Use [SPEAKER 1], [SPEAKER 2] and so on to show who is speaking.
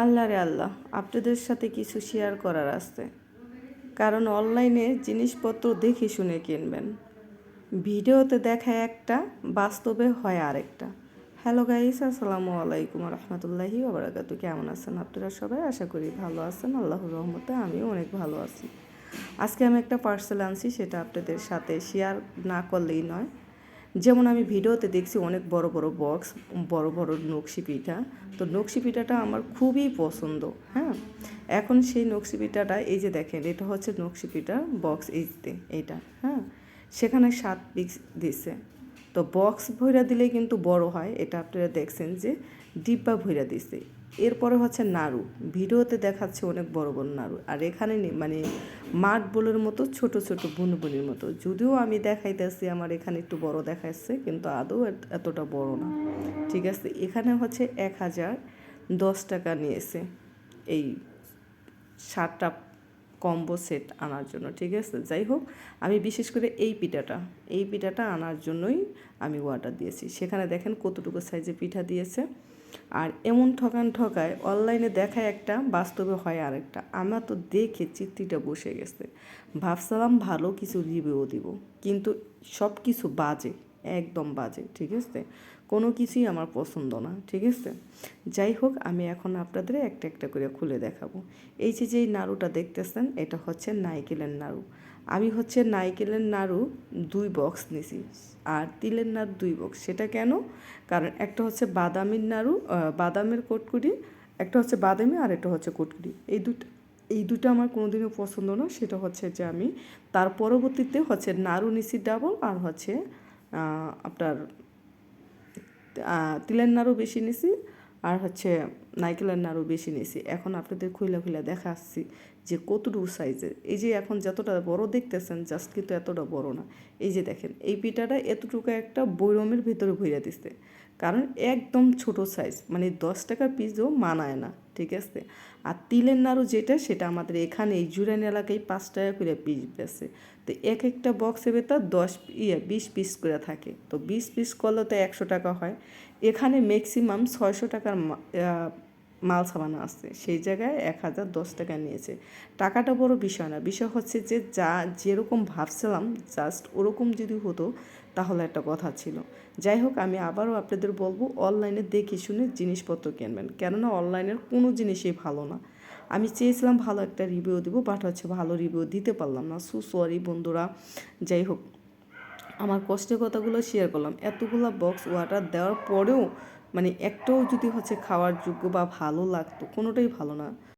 [SPEAKER 1] আল্লাহ রে আল্লাহ, আপনাদের সাথে কিছু শেয়ার করার আছে। কারণ অনলাইনে জিনিসপত্র দেখে শুনে কিনবেন। ভিডিওতে দেখায় একটা, বাস্তবে হয় আরেকটা। হ্যালো গাইস, আসসালামু আলাইকুম রহমতুল্লাহি ওবরাকাতু। কেমন আছেন আপনারা সবাই? আশা করি ভালো আছেন। আল্লাহর রহমতে আমিও অনেক ভালো আছি। আজকে আমি একটা পার্সেল আনছি, সেটা আপনাদের সাথে শেয়ার না করলেই নয়। যেমন আমি ভিডিওতে দেখছি অনেক বড় বড় বক্স, বড় বড় নকশি পিঠা। তো নকশি পিঠাটা আমার খুবই পছন্দ। হ্যাঁ, এখন সেই নকশি পিঠাটা, এই যে দেখেন, এটা হচ্ছে নকশি পিঠা বক্স, এইটা। হ্যাঁ, সেখানে 7 পিস দিছে। তো বক্স ভইরা দিলেই কিন্তু বড় হয়, এটা আপনারা দেখছেন যে ডিব্বা ভইরা দিছে। এরপরে হচ্ছে নাড়ু, ভিডিওতে দেখাচ্ছে অনেক বড় বড় নাড়ু, আর এখানে মানে মাঠ বোলের মতো ছোট ছোট বুনবুনির মতো। যদিও আমি দেখাইতেছি আমার এখানে একটু বড় দেখাচ্ছে, কিন্তু আদৌ এতটা বড় না। ঠিক আছে, এখানে হচ্ছে 1010 টাকা নিয়েছে এই 7টা কম্বো সেট আনার জন্য। ঠিক আছে, যাই হোক, আমি বিশেষ করে এই পিঠাটা আনার জন্যই আমি অর্ডার দিয়েছি। সেখানে দেখেন কতটুকু সাইজে পিঠা দিয়েছে। আর এমন ঠকায়, অনলাইনে দেখায় একটা, বাস্তবে হয় আরেকটা। আমার তো দেখে চিত্তিটা বসে গেছে। ভাবছিলাম ভালো কিছু রিভিউ দিব, কিন্তু সব কিছু বাজে, একদম বাজে। ঠিক আছে, কোনো কিছুই আমার পছন্দ না। ঠিক আছে, যাই হোক, আমি এখন আপনাদের একটা একটা করে খুলে দেখাবো। এই যে নাড়ুটা দেখতেছেন, এটা হচ্ছে নাইকেলের নাড়ু। আমি হচ্ছে নাইকেলের নাড়ু 2 বক্স নিছি, আর তিলের নাড়ু 2 বক্স। সেটা কেন? কারণ একটা হচ্ছে বাদামের নাড়ু, বাদামের কটকুটি, একটা হচ্ছে বাদামি, আর একটা হচ্ছে কটকুটি। এই দুটো আমার কোনোদিনও পছন্দ না। সেটা হচ্ছে যে আমি তার পরবর্তীতে হচ্ছে নাড়ু নিছি ডাবল, আর হচ্ছে আপনার তিলের নাড়ু বেশি নিছি, আর হচ্ছে নারকেলের নাড়ু বেশি নিছি। এখন আপনাদের খুইলা দেখাচ্ছি যে কতটুকু সাইজের। এই যে এখন যতটা বড় দেখতেছেন, জাস্ট কিন্তু এতটা বড় না। এই যে দেখেন, এই পিঠাটা এতটুকু একটা বৈরমের ভিতরে ভইরা দিছে, কারণ একদম ছোট সাইজ, মানে 10 টাকার পিসও মানায় না। ঠিক আছে, আর তিলের নাড়ু যেটা, সেটা আমাদের এখানে এই জুরান এলাকায় 5 টাকা করে পিস বেছে। তো এক একটা বক্সে ভেতর 20 পিস করে থাকে। তো 20 পিস করলে তো 100 টাকা হয়। এখানে ম্যাক্সিমাম 600 টাকার মাল সামানা আছে, সেই জায়গায় 1010 টাকা নিয়েছে। টাকাটা বড় বিষয় না, বিষয় হচ্ছে যে যেরকম ভাবছিলাম জাস্ট ওরকম যদি হতো তাহলে একটা কথা ছিল। যাই হোক, আমি আবারও আপনাদের বলবো, অনলাইনে দেখে শুনে জিনিসপত্র কিনবেন, কেননা অনলাইনের কোনো জিনিসই ভালো না। আমি চেয়েছিলাম ভালো একটা রিভিউ দেবো, বাট হচ্ছে ভালো রিভিউ দিতে পারলাম না। সরি বন্ধুরা। যাই হোক, আমার কষ্টের কথাগুলো শেয়ার করলাম। এতগুলো বক্স অর্ডার দেওয়ার পরেও মানে একটাও যদি হচ্ছে খাওয়ার যোগ্য বা ভালো লাগতো, কোনোটাই ভালো না।